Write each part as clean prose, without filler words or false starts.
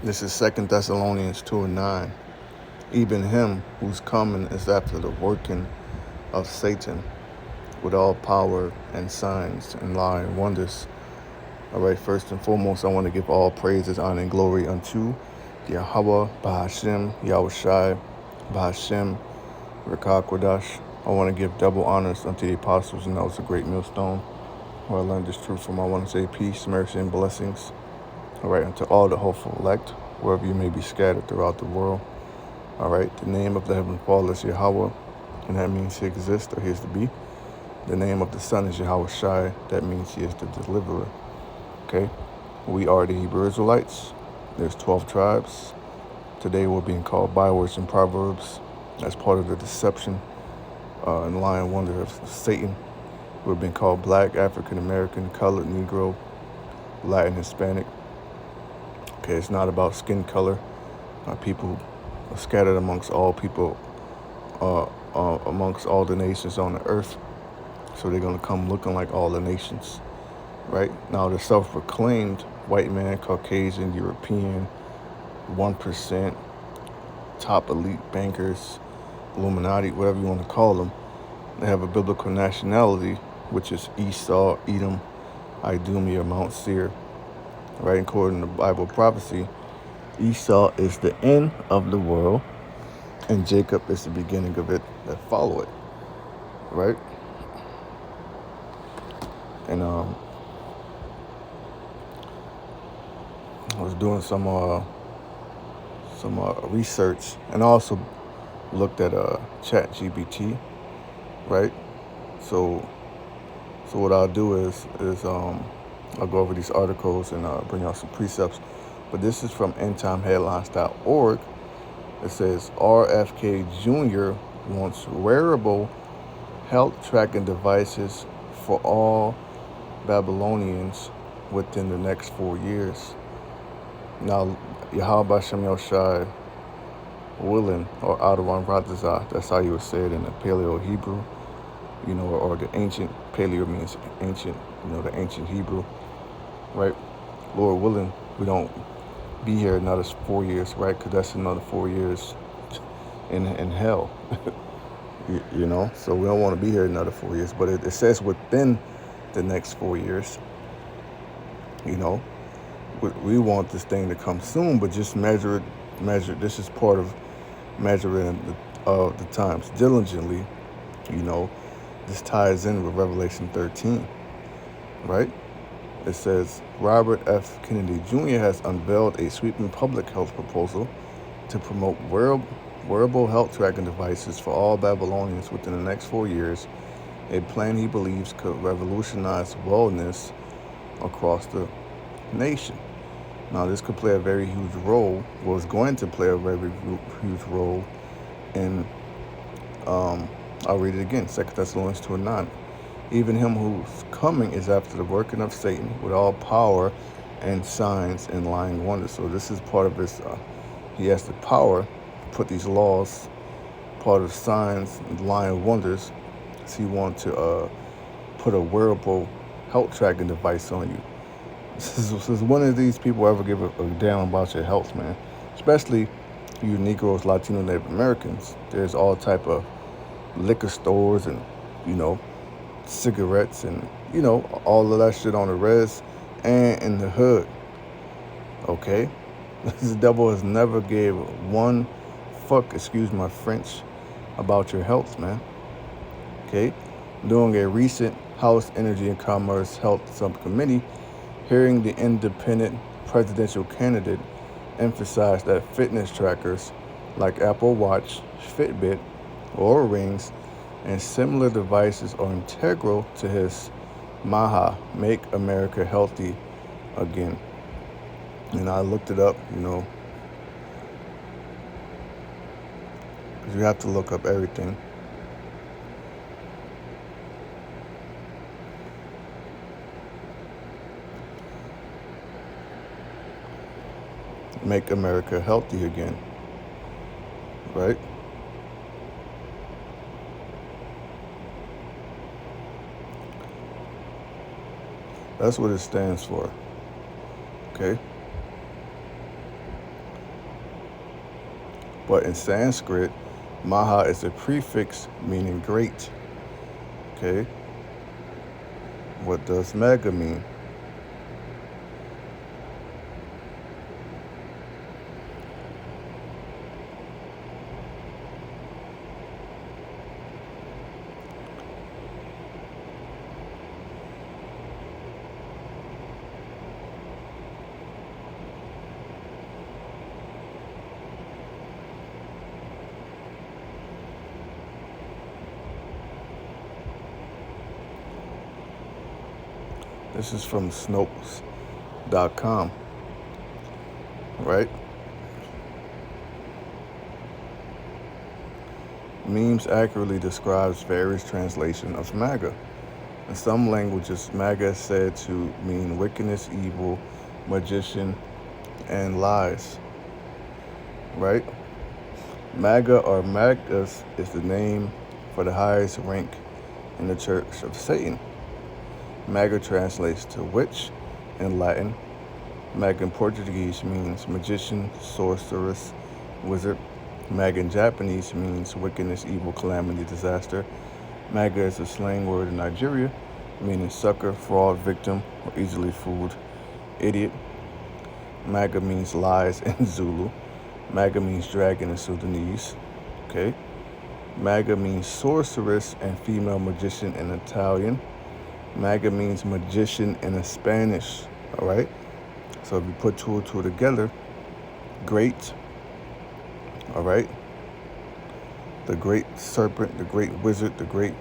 This is Second Thessalonians 2 and 9. Even him whose coming is after the working of Satan with all power and signs and lying wonders. All right, first and foremost, I want to give all praises, honor, and glory unto Yahweh, Bahashem, Yahushai, Bahashem, Rekah Kodash. I want to give double honors unto the apostles, and that was a great millstone where I learned this truth from. I want to say peace, mercy, and blessings. All right, unto all the hopeful elect, wherever you may be scattered throughout the world. All right, the name of the Heavenly Father is Yahweh, and that means He exists or He is to be. The name of the Son is Yahweh Shai, that means He is the deliverer. Okay, we are the Hebrew Israelites. There's 12 tribes. Today we're being called bywords and proverbs as part of the deception and lying wonder of Satan. We're being called Black, African American, Colored, Negro, Latin, Hispanic. Okay, it's not about skin color. People are scattered amongst all people, amongst all the nations on the earth. So they're going to come looking like all the nations, right? Now, the self-proclaimed white man, Caucasian, European, 1%, top elite bankers, Illuminati, whatever you want to call them, they have a biblical nationality, which is Esau, Edom, Idumea, Mount Seir, right? According to Bible prophecy, Esau is the end of the world, and Jacob is the beginning of it that follow it, right? And I was doing some research, and also looked at ChatGPT, right? So what I'll do is I'll go over these articles and bring out some precepts. But this is from endtimeheadlines.org. It says RFK Jr. wants wearable health tracking devices for all Babylonians within the next 4 years. Now, Yahweh Shem Yoshai willing, or Adawan Radazah, that's how you would say it in the Paleo Hebrew, or the ancient, Paleo means ancient, the ancient Hebrew, right? Lord willing, we don't be here another 4 years, right? Because that's another 4 years in hell, so we don't want to be here another 4 years, but it says within the next 4 years, we want this thing to come soon, but just measure. This is part of measuring the times diligently. This ties in with Revelation 13, right? It says Robert F. Kennedy Jr. has unveiled a sweeping public health proposal to promote wearable health tracking devices for all Babylonians within the next 4 years, a plan he believes could revolutionize wellness across the nation. Now, this could play a very huge role, was going to play a very huge role in, I'll read it again, 2 Thessalonians 2 and 9. Even him whose coming is after the working of Satan with all power and signs and lying wonders. So this is part of his, he has the power to put these laws, part of signs and lying wonders. So he wants to put a wearable health tracking device on you. Since when of these people ever give a damn about your health, man? Especially you Negroes, Latino, Native Americans. There's all type of liquor stores and, cigarettes and, all of that shit on the res and in the hood. Okay? This devil has never gave one fuck, excuse my French, about your health, man. Okay? During a recent House Energy and Commerce Health Subcommittee, hearing the independent presidential candidate emphasized that fitness trackers like Apple Watch, Fitbit, or Rings, and similar devices are integral to his Maha, Make America Healthy Again. And I looked it up, because you have to look up everything. Make America Healthy Again, right? That's what it stands for, okay? But in Sanskrit, Maha is a prefix meaning great. Okay, what does mega mean? This is from Snopes.com, right? Memes accurately describes various translations of MAGA. In some languages, MAGA is said to mean wickedness, evil, magician, and lies, right? MAGA or Magus is the name for the highest rank in the Church of Satan. MAGA translates to witch in Latin. MAGA in Portuguese means magician, sorceress, wizard. MAGA in Japanese means wickedness, evil, calamity, disaster. MAGA is a slang word in Nigeria, meaning sucker, fraud, victim, or easily fooled, idiot. MAGA means lies in Zulu. MAGA means dragon in Sudanese. Okay. MAGA means sorceress and female magician in Italian. MAGA means magician in Spanish. All right. So if you put two and two together, great. All right. The great serpent, the great wizard, the great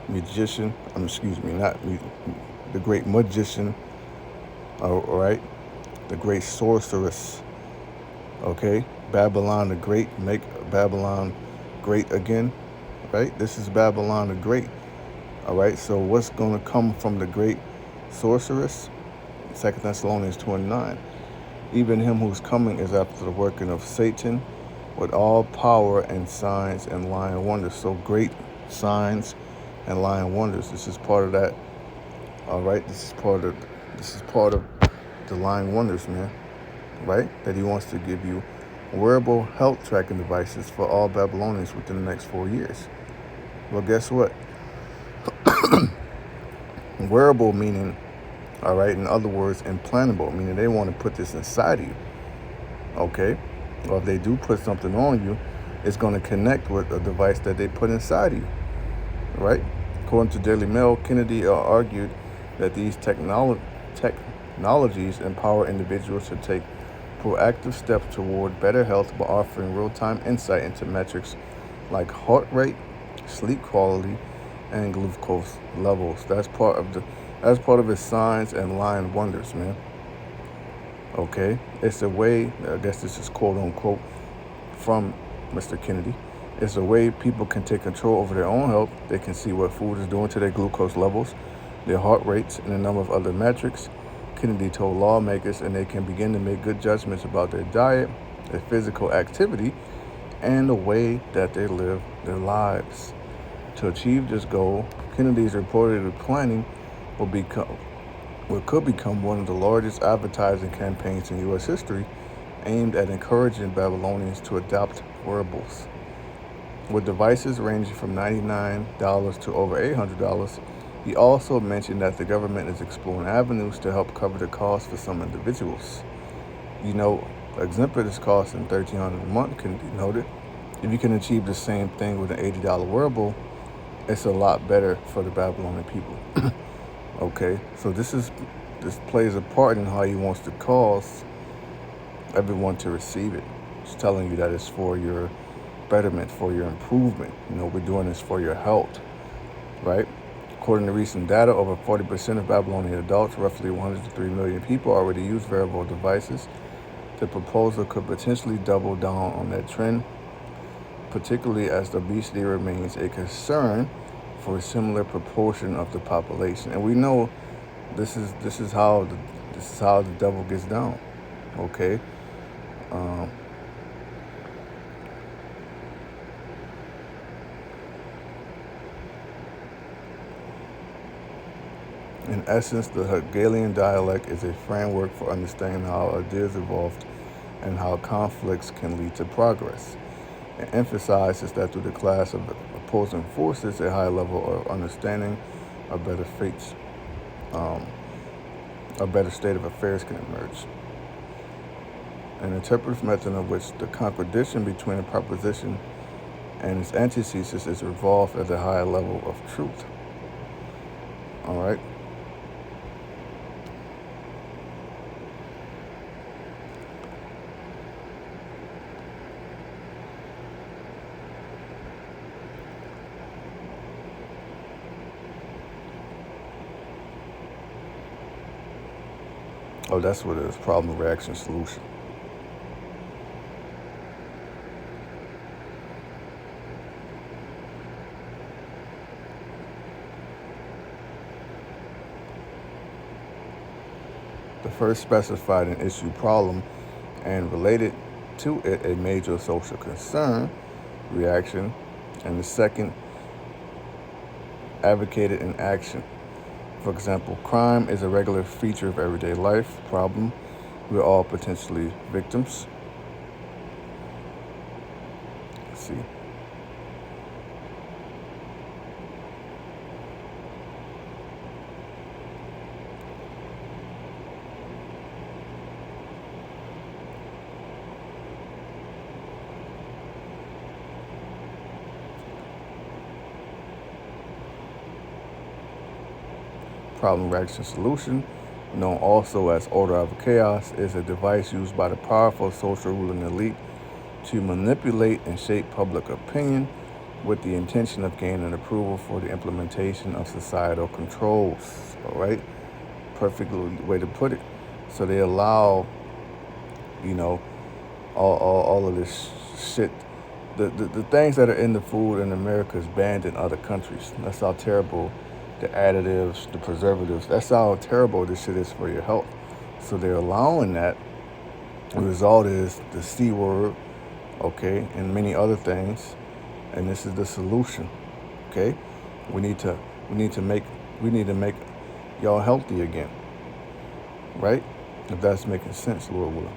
magician. The great magician. All right. The great sorceress. Okay. Babylon the Great, make Babylon great again. Right. This is Babylon the Great. All right. So what's going to come from the great sorceress? 2 Thessalonians 2:9. Even him who's coming is after the working of Satan with all power and signs and lying wonders. So great signs and lying wonders. This is part of that. All right. This is part of the lying wonders, man. Right? That he wants to give you wearable health tracking devices for all Babylonians within the next 4 years. Well, guess what? Wearable meaning, all right, in other words, implantable, meaning they want to put this inside of you, okay? Or if they do put something on you, it's going to connect with a device that they put inside of you, right? According to Daily Mail, Kennedy argued that these technologies empower individuals to take proactive steps toward better health by offering real-time insight into metrics like heart rate, sleep quality, and glucose levels. That's part of his signs and lying wonders, man. Okay, it's a way. I guess this is quote unquote from Mr. Kennedy. It's a way people can take control over their own health. They can see what food is doing to their glucose levels, their heart rates, and a number of other metrics. Kennedy told lawmakers, and they can begin to make good judgments about their diet, their physical activity, and the way that they live their lives. To achieve this goal, Kennedy is reportedly planning what could become one of the largest advertising campaigns in U.S. history, aimed at encouraging Babylonians to adopt wearables. With devices ranging from $99 to over $800, he also mentioned that the government is exploring avenues to help cover the cost for some individuals. You know, Exempit is costing $1,300 a month, Kennedy noted. If you can achieve the same thing with an $80 wearable, it's a lot better for the Babylonian people. Okay, so this plays a part in how he wants to cause everyone to receive it. It's telling you that it's for your betterment, for your improvement. You know, we're doing this for your health, right? According to recent data, over 40% of Babylonian adults, roughly 103 million people, already use wearable devices. The proposal could potentially double down on that trend, particularly as obesity remains a concern for a similar proportion of the population. And we know this is how the devil gets down. Okay. In essence, the Hegelian dialect is a framework for understanding how ideas evolved and how conflicts can lead to progress. It emphasizes that through the clash of the opposing forces, a high level of understanding of better fates, um, a better state of affairs can emerge. An interpretive method in which the contradiction between a proposition and its antithesis is resolved at a higher level of truth. All right. Oh, that's what it is. Problem, reaction, solution. The first specified an issue problem and related to it a major social concern, reaction, and the second advocated an action. For example, crime is a regular feature of everyday life. Problem, we're all potentially victims. Let's see. Problem, reaction, solution, known also as order of chaos, is a device used by the powerful social ruling elite to manipulate and shape public opinion with the intention of gaining approval for the implementation of societal controls. All right, perfect way to put it. So they allow, you know, all of this shit. The things that are in the food in America is banned in other countries. That's how terrible the additives, the preservatives, that's how terrible this shit is for your health. So they're allowing that. The result is the C word, okay, and many other things. And this is the solution, okay? We need to make y'all healthy again, right? If that's making sense, Lord willing.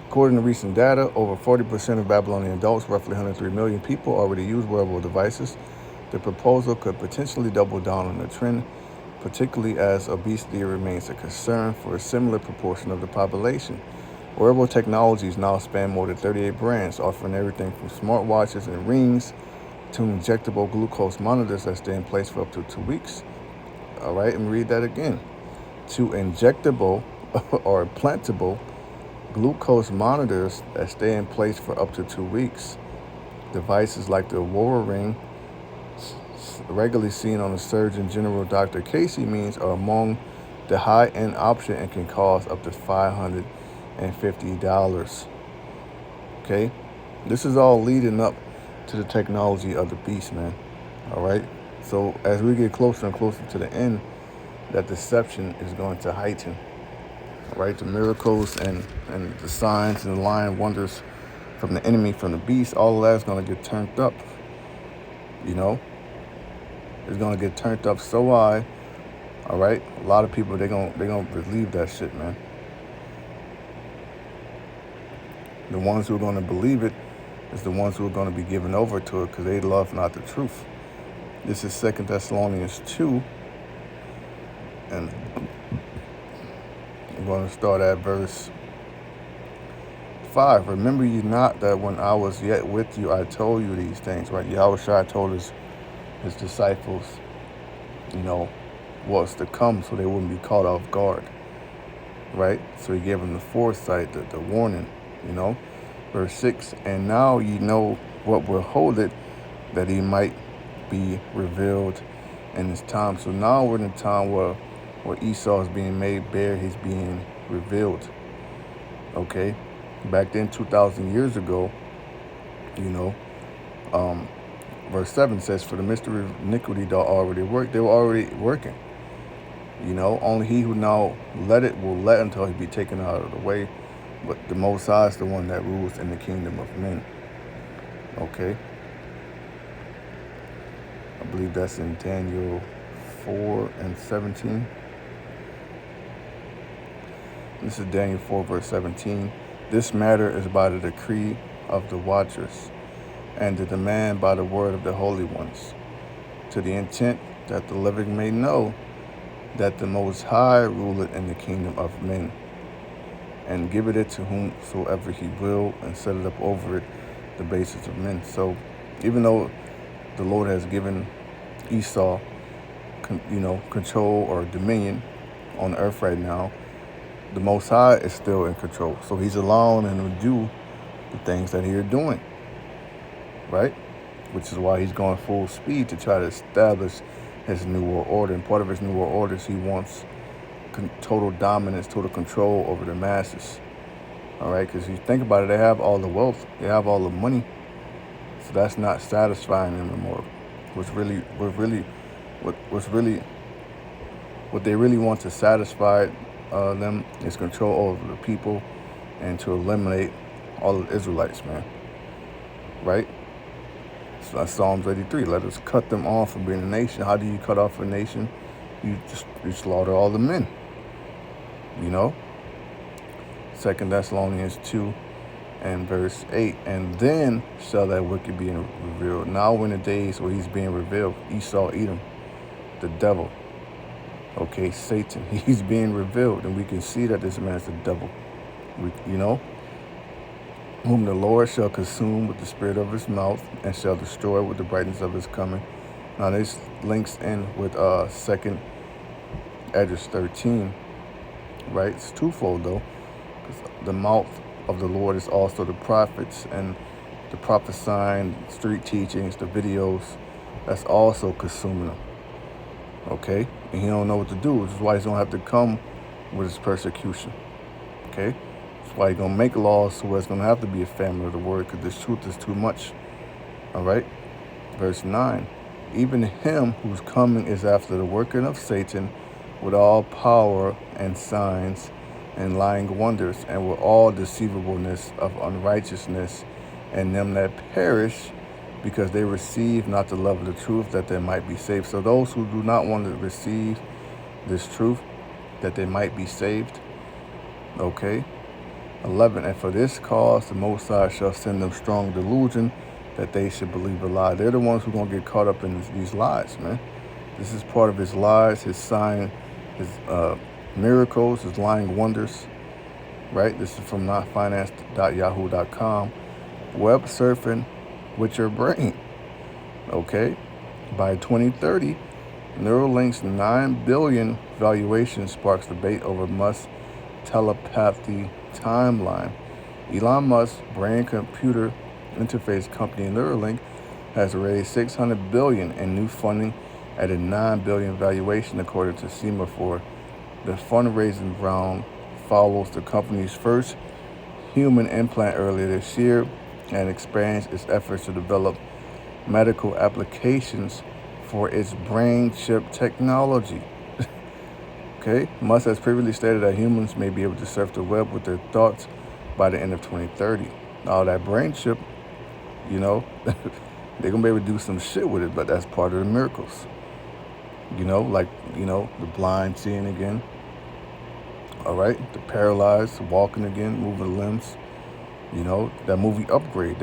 According to recent data, over 40% of Babylonian adults, roughly 103 million people, already use wearable devices. The proposal could potentially double down on the trend, particularly as obesity remains a concern for a similar proportion of the population. Wearable technologies now span more than 38 brands, offering everything from smartwatches and rings to injectable glucose monitors that stay in place for up to 2 weeks. All right, and read that again. To injectable or implantable glucose monitors that stay in place for up to 2 weeks. Devices like the Aurora Ring, regularly seen on the Surgeon General Dr. Casey means, are among the high-end option and can cost up to $550. Okay? This is all leading up to the technology of the beast, man. All right? So as we get closer and closer to the end, that deception is going to heighten. Right? The miracles and the signs and the lying wonders from the enemy, from the beast, all of that is going to get turned up. You know? It's going to get turned up so high. All right? A lot of people, they're going to believe that shit, man. The ones who are going to believe it is the ones who are going to be given over to it because they love not the truth. This is 2 Thessalonians 2. And I'm going to start at verse 5. Remember ye not that when I was yet with you, I told you these things, right? Yahushua told his disciples, you know, what's to come so they wouldn't be caught off guard, right? So he gave them the foresight, the warning, you know. Verse 6, and now ye know what will hold it, that he might be revealed in his time. So now we're in a time where Esau is being made bare, he's being revealed, okay? Back then, 2,000 years ago, you know, verse 7 says, for the mystery of iniquity doth already work. They were already working. You know, only he who now let it will let until he be taken out of the way. But the Most High is the one that rules in the kingdom of men. Okay? I believe that's in Daniel 4:17. This is Daniel 4, verse 17. This matter is by the decree of the watchers, and the demand by the word of the holy ones, to the intent that the living may know that the Most High ruleth in the kingdom of men, and giveth it to whomsoever he will, and set it up over it the basis of men. So even though the Lord has given Esau, control or dominion on earth right now, the Most High is still in control. So he's allowing him to do the things that he's doing, right? Which is why he's going full speed to try to establish his New World Order. And part of his New World Order is he wants total dominance, total control over the masses. All right, because you think about it, they have all the wealth, they have all the money, so that's not satisfying them anymore. What they really want to satisfy them is control over the people and to eliminate all of the Israelites, man. Right? So that's Psalms 83. Let us cut them off from being a nation. How do you cut off a nation? You slaughter all the men. 2 Thessalonians 2 and verse 8. And then shall that wicked be revealed. Now in the days where he's being revealed, Esau, Edom, the devil. Okay, Satan, he's being revealed, and we can see that this man is the devil. Whom the Lord shall consume with the spirit of his mouth, and shall destroy with the brightness of his coming. Now this links in with 2 Esdras 13, right? It's twofold though, because the mouth of the Lord is also the prophets, and the prophesying, street teachings, the videos, that's also consuming them. Okay? And he don't know what to do, which is why he's going to have to come with his persecution. Okay? That's why he's going to make laws so where it's going to have to be a family of the word, because this truth is too much. All right? Verse 9. Even him whose coming is after the working of Satan with all power and signs and lying wonders, and with all deceivableness of unrighteousness, and them that perish, because they receive not the love of the truth, that they might be saved. So those who do not want to receive this truth, that they might be saved. Okay. 11. And for this cause the Most High shall send them strong delusion, that they should believe a lie. They're the ones who are going to get caught up in these lies, man. This is part of his lies, his sign, his miracles, his lying wonders. Right? This is from notfinance.yahoo.com. Web surfing with your brain. Okay? By 2030, Neuralink's 9 billion valuation sparks debate over Musk's telepathy timeline. Elon Musk's brain-computer interface company Neuralink has raised $600 billion in new funding at a $9 billion valuation, according to Semaphore. The fundraising round follows the company's first human implant earlier this year and expands its efforts to develop medical applications for its brain chip technology. Okay, Musk has previously stated that humans may be able to surf the web with their thoughts by the end of 2030. Now that brain chip, they're gonna be able to do some shit with it, but that's part of the miracles. The blind seeing again. All right, the paralyzed walking again, moving limbs. That movie Upgrade.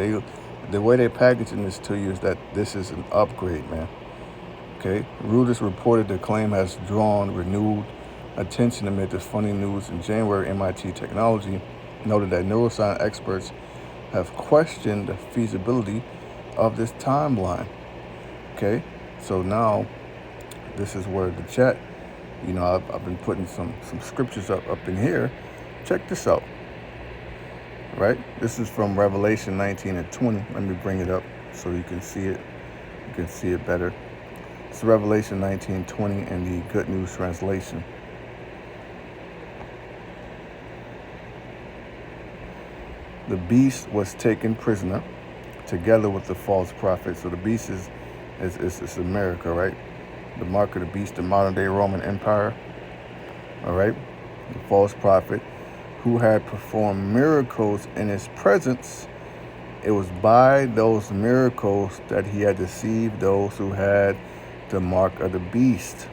The way they're packaging this to you is that this is an upgrade, man. Okay, Reuters reported the claim has drawn renewed attention amid the funny news in January. MIT Technology noted that neuroscience experts have questioned the feasibility of this timeline. Okay, so now this is where the chat, I've been putting some scriptures up in here. Check this out. Right? This is from Revelation 19 and 20. Let me bring it up so you can see it. You can see it better. It's Revelation 19:20 in the Good News Translation. The beast was taken prisoner together with the false prophet. So the beast is America, right? The mark of the beast, the modern day Roman Empire. All right? The false prophet who had performed miracles in his presence. It was by those miracles that he had deceived those who had the mark of the beast.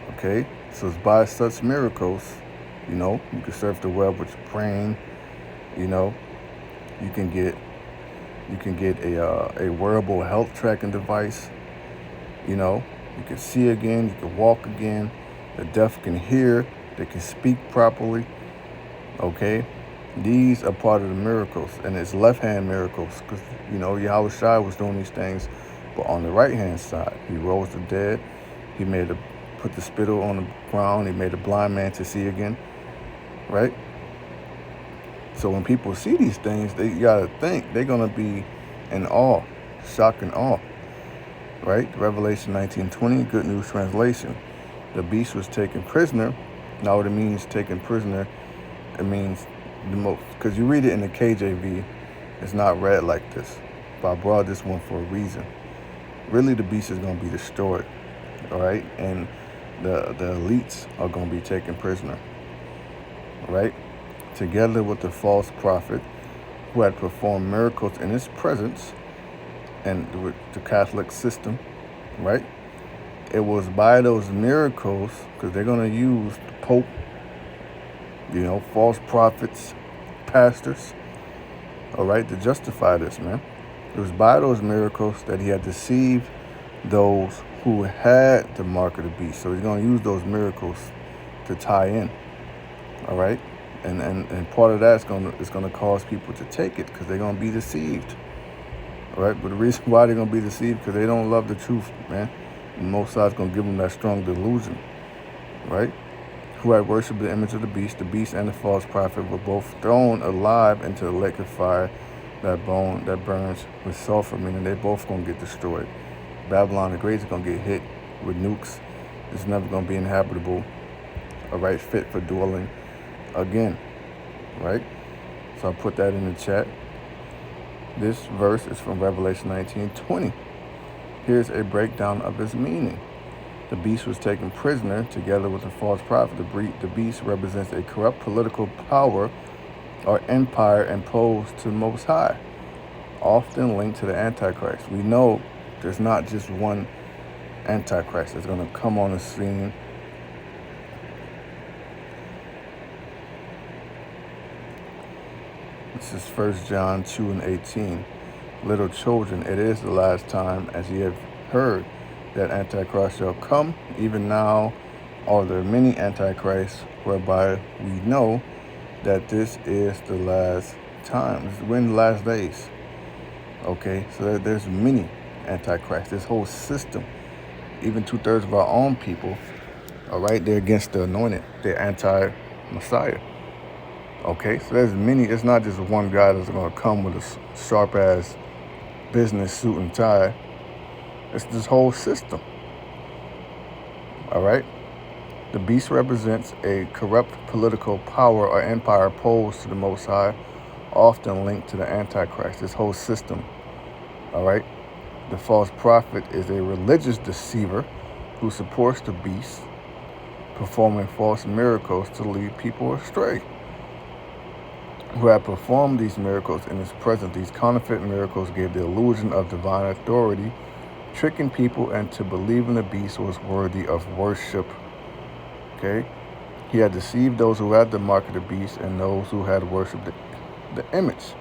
Okay? So it's by such miracles, you can surf the web with your brain, You know, you can get a wearable health tracking device. You know, you can see again, you can walk again. The deaf can hear, they can speak properly. Okay, these are part of the miracles, and it's left hand miracles because Yahweh Shai was doing these things, but on the right hand side, he rose the dead. He put the spittle on the ground. He made a blind man to see again. Right. So when people see these things, they gotta think they're gonna be in awe, shock and awe. Right? Revelation 19:20, Good News Translation. The beast was taken prisoner. Now what it means taken prisoner, it means the most, because you read it in the KJV, it's not read like this. But I brought this one for a reason. Really, the beast is going to be destroyed, all right? And the elites are going to be taken prisoner, right? Together with the false prophet who had performed miracles in his presence and with the Catholic system, right? It was by those miracles, because they're going to use the Pope, false prophets, pastors, all right, to justify this, man. It was by those miracles that he had deceived those who had the mark of the beast. So he's going to use those miracles to tie in, all right? And part of that is going to cause people to take it because they're going to be deceived, all right? But the reason why they're going to be deceived because they don't love the truth, man. And most sides going to give them that strong delusion, right? Who had worshipped the image of the beast and the false prophet were both thrown alive into the lake of fire that burns with sulfur, meaning they both going to get destroyed. Babylon the Great is going to get hit with nukes. It's never going to be inhabitable, all right, fit for dwelling again, right? So I put that in the chat. This verse is from Revelation 19:20. Here's a breakdown of its meaning. The beast was taken prisoner together with the false prophet. The beast represents a corrupt political power or empire imposed to the Most High, often linked to the Antichrist. We know there's not just one Antichrist that's going to come on the scene. This is 1 John 2:18. Little children, it is the last time, as ye have heard, that Antichrist shall come. Even now are there many Antichrists, whereby we know that this is the last time. We're in the last days. Okay, so there's many Antichrists. This whole system, even 2/3 of our own people, all right, they're against the anointed. They're anti-Messiah. Okay, so there's many. It's not just one guy that's going to come with a sharp-ass business suit and tie. It's this whole system. All right? The beast represents a corrupt political power or empire opposed to the Most High, often linked to the Antichrist, this whole system. All right? The false prophet is a religious deceiver who supports the beast, performing false miracles to lead people astray. Who had performed these miracles in his presence. These counterfeit miracles gave the illusion of divine authority, tricking people into believing the beast was worthy of worship. Okay? He had deceived those who had the mark of the beast and those who had worshipped the image.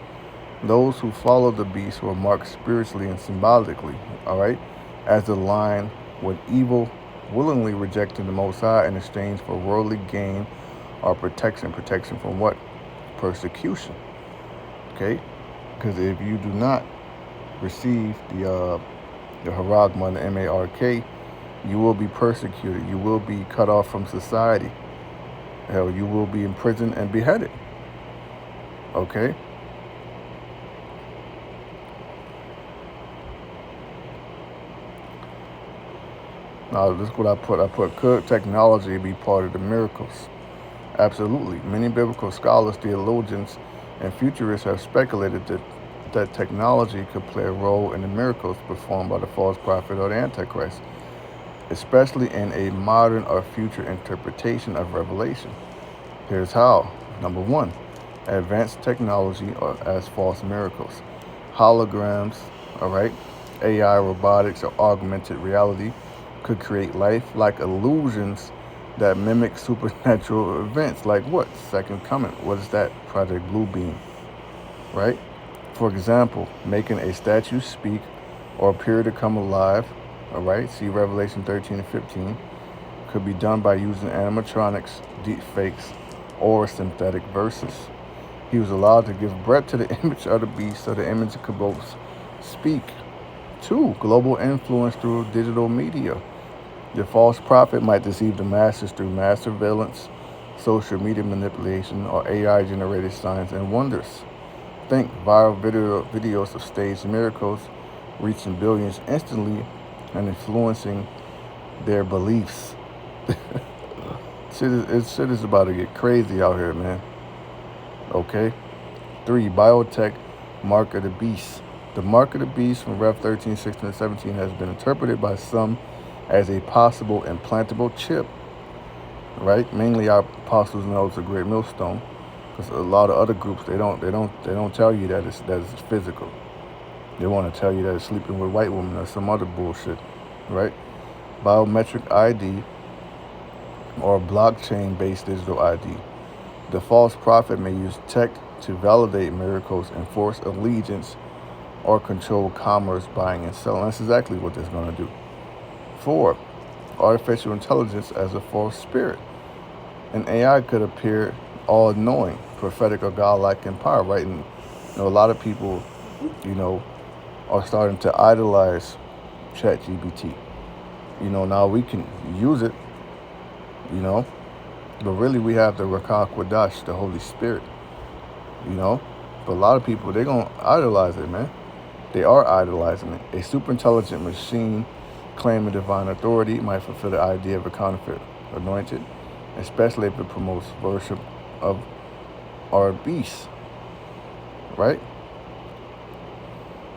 Those who followed the beast were marked spiritually and symbolically, all right, as the line with evil, willingly rejecting the Most High in exchange for worldly gain or protection. Protection from what? Persecution. Okay? Because if you do not receive the haragma, the M-A-R-K, you will be persecuted. You will be cut off from society. Hell, you will be imprisoned and beheaded. Okay? Now, this is what I put. Could technology be part of the miracles? Absolutely. Many biblical scholars, theologians, and futurists have speculated that technology could play a role in the miracles performed by the false prophet or the Antichrist, especially in a modern or future interpretation of Revelation. Here's how. Number one, advanced technology or as false miracles. Holograms, all right, AI, robotics, or augmented reality could create lifelike illusions that mimic supernatural events. Like what? Second Coming. What is that? Project Bluebeam. right? For example, making a statue speak or appear to come alive, all right? See Revelation 13 and 15. Could be done by using animatronics, deep fakes, or synthetic verses. He was allowed to give breath to the image of the beast so the image could both speak. Two, global influence through digital media. The false prophet might deceive the masses through mass surveillance, social media manipulation, or AI generated signs and wonders. Think viral videos of staged miracles reaching billions instantly and influencing their beliefs. Shit is about to get crazy out here, man. Okay? Three, biotech mark of the beast. The mark of the beast from Rev 13, 16, and 17 has been interpreted by some as a possible implantable chip, right? Mainly our apostles know it's a great millstone, because a lot of other groups they don't tell you that it's physical. They want to tell you that it's sleeping with white women or some other bullshit, right? Biometric ID or blockchain-based digital ID. The false prophet may use tech to validate miracles, enforce allegiance, or control commerce, buying and selling. That's exactly what it's going to do. Four, artificial intelligence as a false spirit. An AI could appear all-knowing, prophetic, or godlike in power, right? And a lot of people, you know, are starting to idolize ChatGPT. Now we can use it, you know, but really we have the Rakah Quadash, the Holy Spirit, you know. But a lot of people, they're going to idolize it, man. They are idolizing it. A super intelligent machine claiming divine authority might fulfill the idea of a counterfeit anointed, especially if it promotes worship of our beasts, right?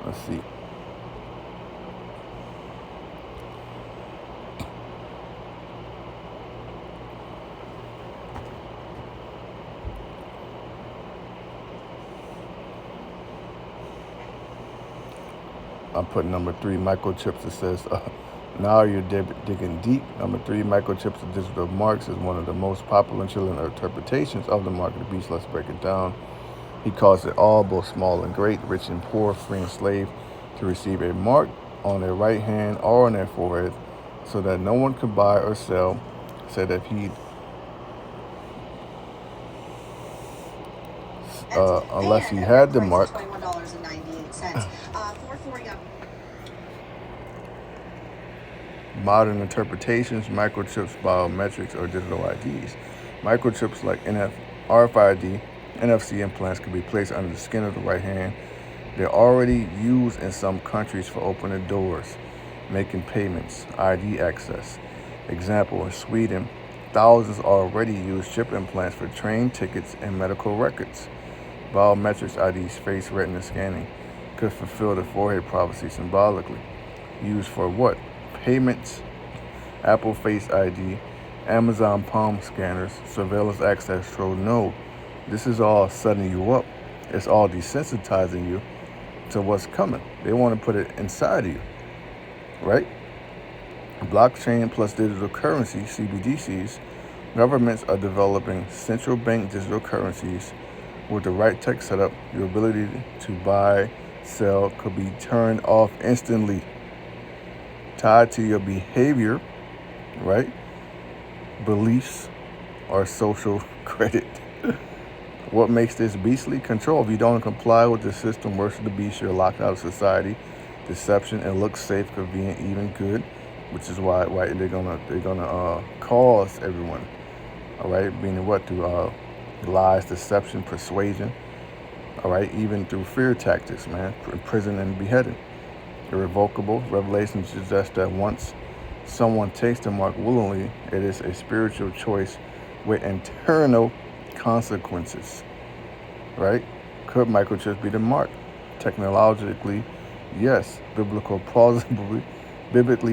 Let's see. I'm putting number three, microchips. It says, now you're digging deep. Number three, microchips of digital marks is one of the most popular and chilling interpretations of the mark of the beast. Let's break it down. He calls it all, both small and great, rich and poor, free and slave, to receive a mark on their right hand or on their forehead, so that no one could buy or sell, said that he unless he had the mark. Modern interpretations, microchips, biometrics, or digital IDs. Microchips like RFID, NFC implants can be placed under the skin of the right hand. They're already used in some countries for opening doors, making payments, ID access. Example, in Sweden, thousands already use chip implants for train tickets and medical records. Biometrics IDs, face retina scanning, could fulfill the forehead prophecy symbolically. Used for what? Payments, Apple Face ID, Amazon Palm scanners, surveillance access control. No, this is all setting you up. It's all desensitizing you to what's coming. They want to put it inside of you, right? Blockchain plus digital currency, CBDCs. Governments are developing central bank digital currencies. With the right tech setup, your ability to buy, sell could be turned off instantly, tied to your behavior, right? Beliefs or social credit. What makes this beastly? Control. If you don't comply with the system, worship the beast, you're locked out of society. Deception and look safe, convenient, even good, which is why they're gonna cause everyone. All right, meaning what? Through lies, deception, persuasion. All right, even through fear tactics, man. Prison and beheading. Irrevocable. Revelation suggests that once someone takes the mark willingly, it is a spiritual choice with eternal consequences, right? Could microchips be the mark? Technologically, yes. Biblically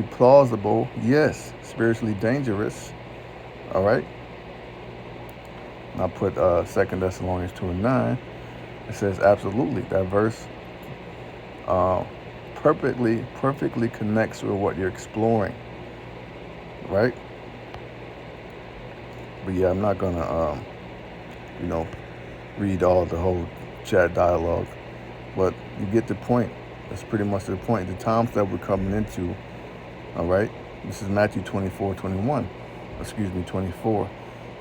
plausible, yes. Spiritually dangerous, all right? And I put 2 Thessalonians 2 and 9. It says absolutely. That verse perfectly connects with what you're exploring, right? But yeah, I'm not gonna read all the whole chat dialogue. But you get the point. That's pretty much the point. The times that we're coming into, all right? This is Matthew 24:21. Excuse me, 24.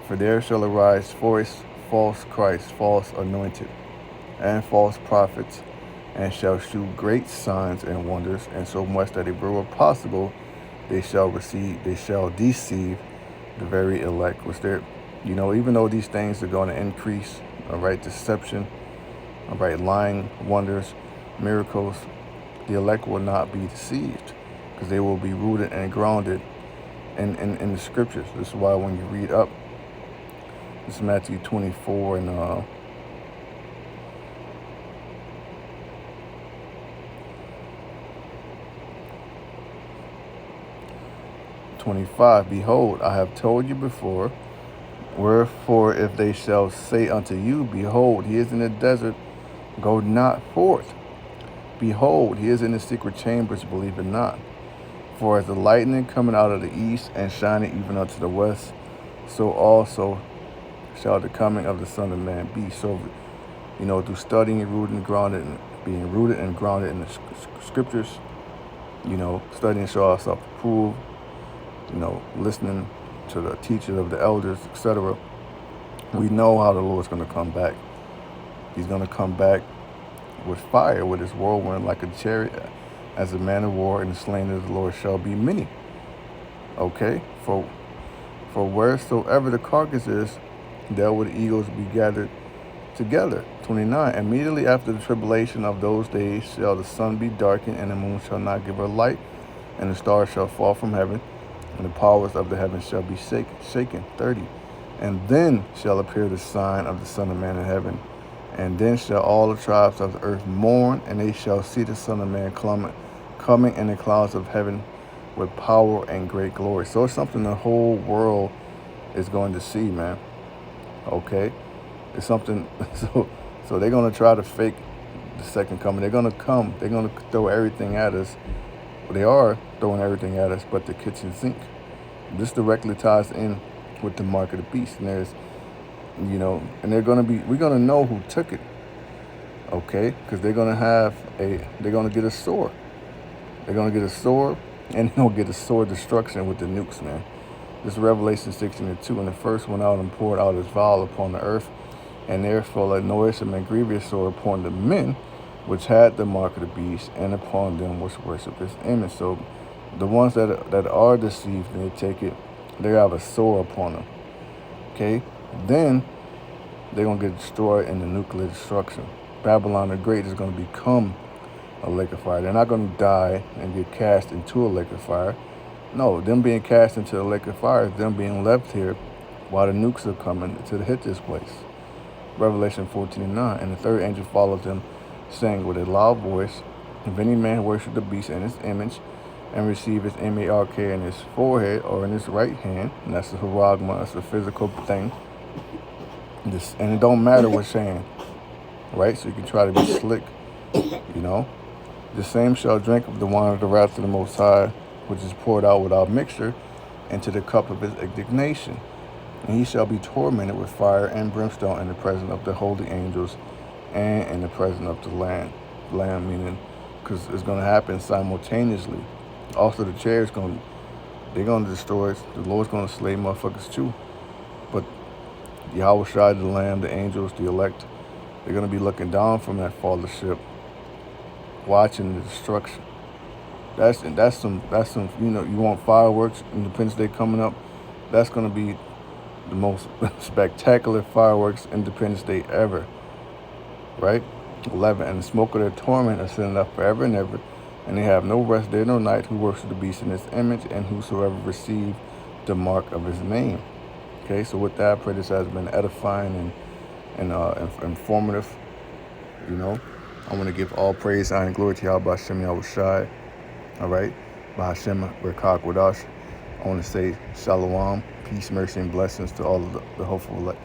For there shall arise false Christ, false anointed, and false prophets, and shall shew great signs and wonders, and so much that if it were possible, they shall deceive the very elect. Was there, even though these things are going to increase, all right, deception, all right, lying, wonders, miracles, the elect will not be deceived because they will be rooted and grounded in the scriptures. This is why when you read up, this is Matthew 24 and 25. Behold, I have told you before. Wherefore, if they shall say unto you, behold, he is in the desert, go not forth. Behold, he is in the secret chambers, believe it not. For as the lightning coming out of the east and shining even unto the west, so also shall the coming of the Son of Man be. So, through studying, being rooted and grounded in the scriptures, studying, show ourselves approved, listening to the teachers of the elders, etc., we know how the Lord's going to come back. He's going to come back with fire, with his whirlwind, like a chariot, as a man of war, and the slain of the Lord shall be many. Okay? For wheresoever the carcass is, there will the eagles be gathered together. 29. Immediately after the tribulation of those days shall the sun be darkened, and the moon shall not give her light, and the stars shall fall from heaven, and the powers of the heavens shall be shaken. 30. And then shall appear the sign of the Son of Man in heaven. And then shall all the tribes of the earth mourn, and they shall see the Son of Man coming in the clouds of heaven with power and great glory. So it's something the whole world is going to see, man. Okay? It's something, so they're going to try to fake the second coming. They're going to come. They're going to throw everything at us. They are throwing everything at us but the kitchen sink. This directly ties in with the mark of the beast. And there's, and we're going to know who took it. Okay? Because they're going to get a sword. They're going to get a sword, and they're going to get a sword destruction with the nukes, man. This is Revelation 16:2. And the first went out and poured out his vial upon the earth, and there fell a noisome and grievous sword upon the men which had the mark of the beast, and upon them which worship his image. So the ones that are deceived and they take it, they have a sword upon them. Okay? Then they're going to get destroyed in the nuclear destruction. Babylon the Great is going to become a lake of fire. They're not going to die and get cast into a lake of fire. No, them being cast into the lake of fire is them being left here while the nukes are coming to hit this place. Revelation 14:9. And the third angel followed them, saying with a loud voice, if any man worship the beast in his image, and receive his mark in his forehead or in his right hand, and that's the haragma, that's a physical thing. And it don't matter which hand, right? So you can try to be slick, The same shall drink of the wine of the wrath of the Most High, which is poured out without mixture, into the cup of his indignation. And he shall be tormented with fire and brimstone in the presence of the holy angels and in the presence of the Lamb, meaning, because it's going to happen simultaneously. Also, the chair they're going to destroy it. The Lord's going to slay motherfuckers too. But Yahweh Shai, the Lamb, the angels, the elect, they're going to be looking down from that fallen ship, watching the destruction. That's some, you want fireworks, Independence Day coming up, that's going to be the most spectacular fireworks Independence Day ever, right? 11, and the smoke of their torment ascended up forever and ever, and they have no rest day nor night who worship the beast in his image, and whosoever receive the mark of his name. Okay, so with that, I pray this has been edifying and informative. I want to give all praise, honor, and glory to Yahweh Hashem Yahweh Shai. All right, Bahashem Berkak Wadash. I want to say shalom, peace, mercy, and blessings to all of the hopeful elect.